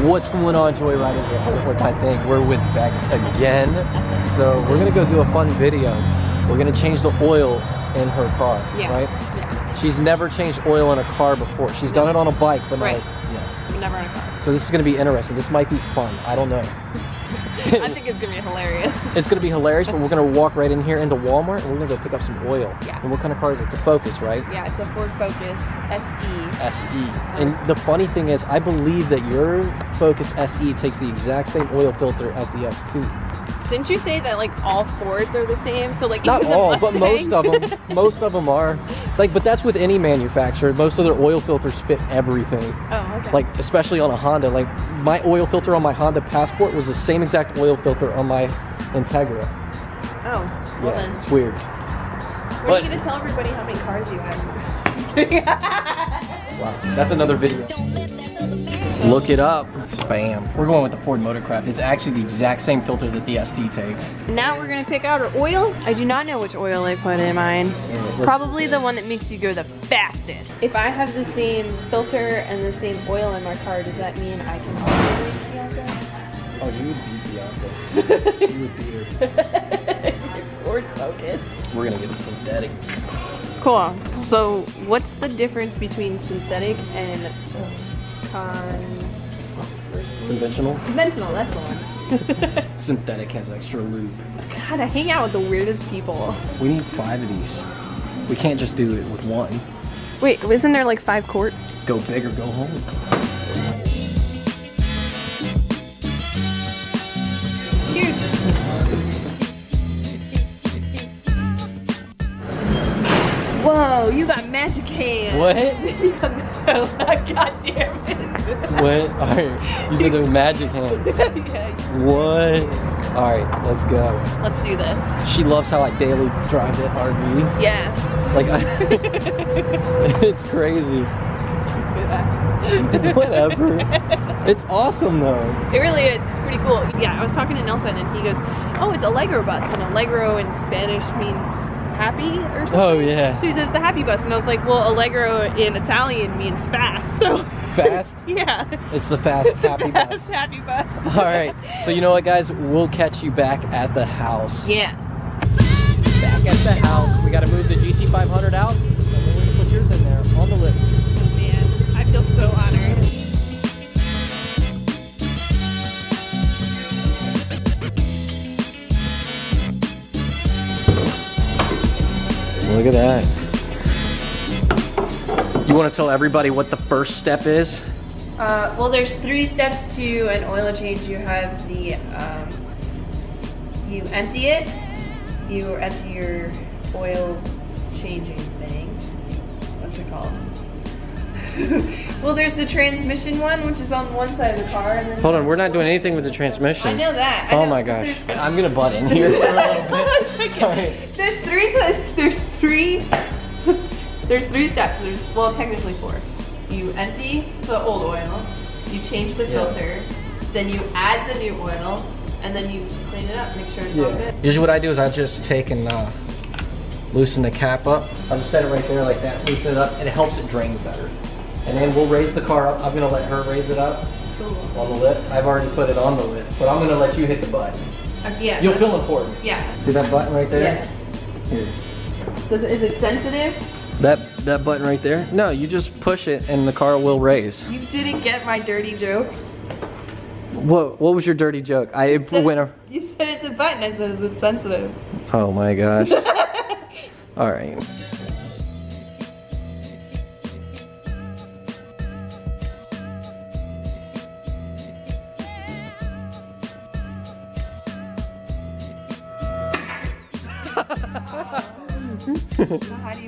What's going on, Joyriders? With my thing, we're with Bex again. So we're gonna go do a fun video. We're gonna change the oil in her car, right? Yeah. She's never changed oil in a car before. She's done it on a bike, but right. Never in a car. So this is gonna be interesting. This might be fun. I don't know. I think it's gonna be hilarious. It's gonna be hilarious, but we're gonna walk right in here into Walmart and we're gonna go pick up some oil. Yeah. And what kind of car is it? It's a Focus, right? Yeah, it's a Ford Focus SE. SE. And the funny thing is, I believe that your Focus SE takes the exact same oil filter as the ST. Didn't you say that like all Fords are the same? So like not even all, the but most of them. Most of them are. Like, but that's with any manufacturer. Most of their oil filters fit everything. Oh, okay. Like, especially on a Honda. Like, my oil filter on my Honda Passport was the same exact oil filter on my Integra. Oh, well then. It's weird. When are you gonna tell everybody how many cars you have? Wow, that's another video. Look it up. Spam. We're going with the Ford Motorcraft. It's actually the exact same filter that the ST takes. Now we're gonna pick out our oil. I do not know which oil I put in mine. Probably the one that makes you go the fastest. If I have the same filter and the same oil in my car, does that mean I can also race Bianca? Oh, you would beat Bianca. You would beat her. Ford Focus. We're gonna get a synthetic. Cool. So what's the difference between synthetic and conventional? Conventional, that's the one. Synthetic has extra lube. God, I hang out with the weirdest people. We need 5 of these. We can't just do it with one. Wait, isn't there like 5 quart? Go big or go home. Cheers. Whoa, you got magic hands. What? You got God damn it. What? Alright, you said they're magic hands. Yeah. What? Alright, let's go. Let's do this. She loves how I daily drive it RV. Yeah. Like, it's crazy. Whatever. It's awesome though. It really is. It's pretty cool. Yeah, I was talking to Nelson and he goes, oh, it's Allegro bus. And Allegro in Spanish means happy or something. Oh, yeah. So he says the happy bus. And I was like, well, Allegro in Italian means fast. So fast? Yeah. It's the fast happy bus. Happy bus. All right. So you know what, guys? We'll catch you back at the house. Yeah. Back at the house. We got to move the GT500 out. And then we're going to put yours in there on the lift. Man, I feel so honored. Look at that. You want to tell everybody what the first step is? Well, there's 3 steps to an oil change. You have the, you empty it, you empty your oil changing thing. What's it called? Well, there's the transmission one, which is on one side of the car. And then hold on, we're not doing anything with the transmission. I know that. Oh my gosh. I'm gonna butt in here for a little bit. Okay. There's 3 steps. There's, well, technically 4. You empty the old oil, you change the filter, then you add the new oil, and then you clean it up, make sure it's all good. Usually what I do is I just take and loosen the cap up. I'll just set it right there like that, loosen it up, and it helps it drain better. And then we'll raise the car up. I'm gonna let her raise it up on the lift. I've already put it on the lift, but I'm gonna let you hit the button. Yeah. You'll feel important. Yeah. See that button right there? Yeah. Here. Is it sensitive? That button right there? No, you just push it and the car will raise. You didn't get my dirty joke. What was your dirty joke? You said it's a button. I said, is it sensitive? Oh my gosh. All right.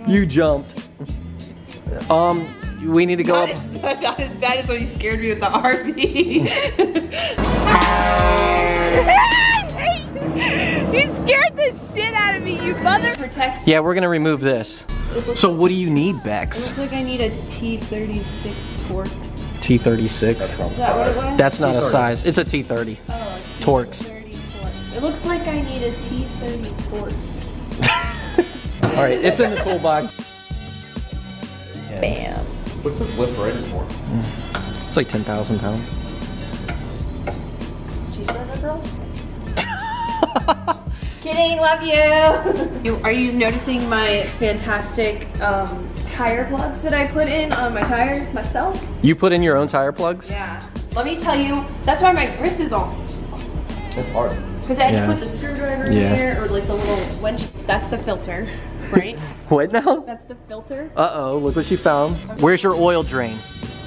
You jumped. We need to go up. Not as bad as when you scared me with the RV. You scared the shit out of me, you mother. Protects. Yeah, we're gonna remove this. So what do you need, Bex? It looks like I need a T36 Torx. T36? Is that what it was? That's not a size. It's a T30. Oh, Torx. It looks like I need a T30 Torx. All right, it's in the toolbox. Bam. What's this lift rated for? It's like 10,000 pounds. circle? Kidding, love you. Are you noticing my fantastic tire plugs that I put in on my tires myself? You put in your own tire plugs? Yeah. Let me tell you, that's why my wrist is all. That's hard. Because I had to put the screwdriver in there, or like the little winch. That's the filter, right? What now? That's the filter. Uh-oh, look what she found. Where's your oil drain?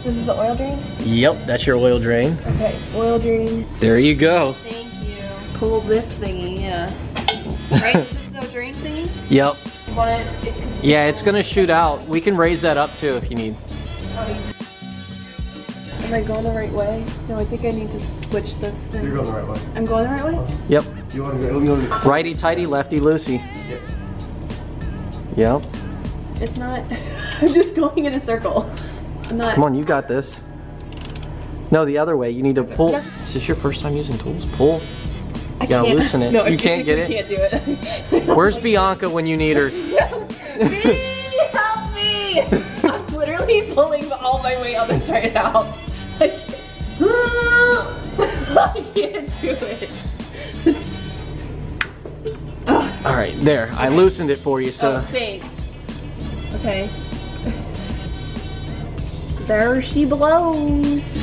This is the oil drain? Yep, that's your oil drain. Okay, oil drain. There you go. Thank you. Pull this thingy, yeah. Right? This is the drain thingy? Yep. It, yeah, it's gonna shoot out. We can raise that up too if you need. Am I going the right way? No, I think I need to switch this thing. You're going the right way. I'm going the right way? Yep. You want to go? Righty tighty, lefty loosey. Yep. Yep. It's not. I'm just going in a circle. I'm not. Come on, you got this. No, the other way. You need to pull. Is this your first time using tools? Pull. You gotta loosen it. No, you can't get it? Can't do it. Where's Bianca when you need her? Me, help me! I'm literally pulling all my weight on this right now. I can't do it. All right, there. I loosened it for you, so. Oh, thanks. Okay. There she blows.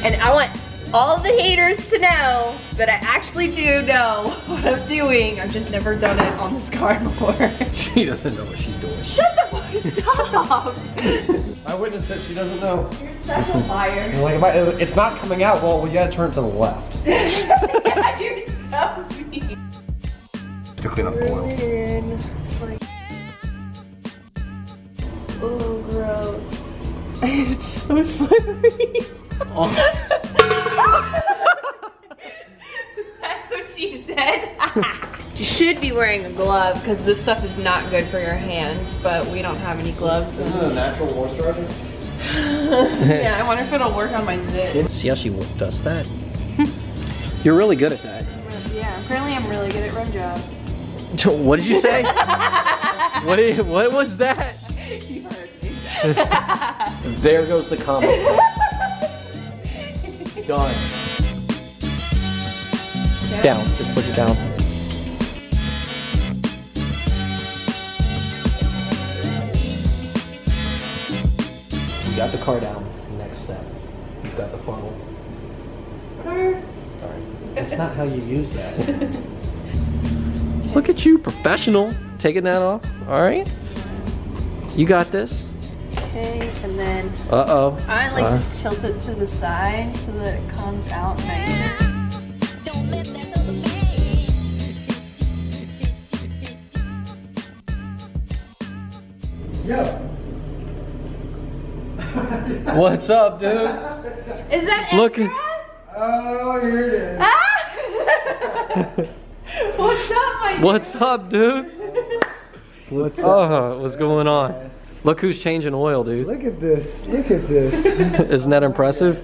And I want all of the haters to know that I actually do know what I'm doing. I've just never done it on this car before. She doesn't know what she's doing. Shut the fuck up! I witnessed it. She doesn't know. You're such a liar. You're like, it's not coming out. Well, we gotta turn it to the left. Yeah, you're so mean. To clean up the oil. Like, oh, gross. It's so slippery. Oh. That's what she said. You should be wearing a glove because this stuff is not good for your hands, but we don't have any gloves. Isn't it a natural moisturizer? Yeah, I wonder if it'll work on my zit. See how she does that? You're really good at that. Yeah, apparently I'm really good at rim jobs. What did you say? What was that? You heard me. There goes the comment. Done. Yeah. Down, just push it down. You got the car down. Next step. You've got the funnel. Sorry. That's not how you use that. Look at you, professional. Taking that off. Alright. You got this. Okay, and then Uh-oh. I like to tilt it to the side so that it comes out nicer. Yeah. What's up, dude? Is that Look. Oh, here it is. Ah! What's up, my dude? What's up, dude? What's up? What's going on? Look who's changing oil, dude. Look at this. Look at this. Isn't that impressive?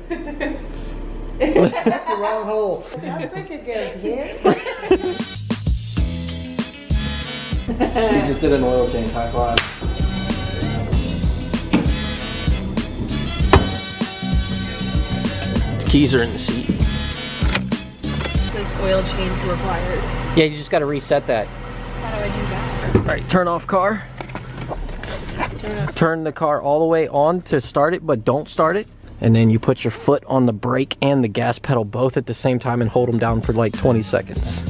That's the wrong hole. I think it goes here. She just did an oil change. High five. The keys are in the seat. It says oil change required. Yeah, you just got to reset that. How do I do that? All right, turn off car. Turn the car all the way on to start it, but don't start it. And then you put your foot on the brake and the gas pedal both at the same time and hold them down for like 20 seconds.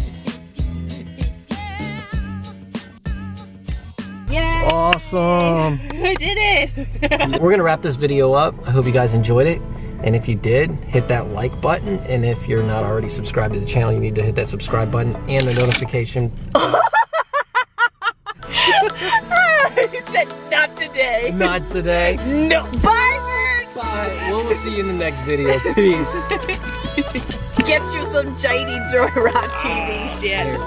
Yay! Awesome. I did it! We're gonna wrap this video up. I hope you guys enjoyed it. And if you did, hit that like button. And if you're not already subscribed to the channel, you need to hit that subscribe button and the notification. He said not today. Not today. No. Bye, Merch! Bye. We'll see you in the next video. Peace. Get you some JD Joyride TV shit.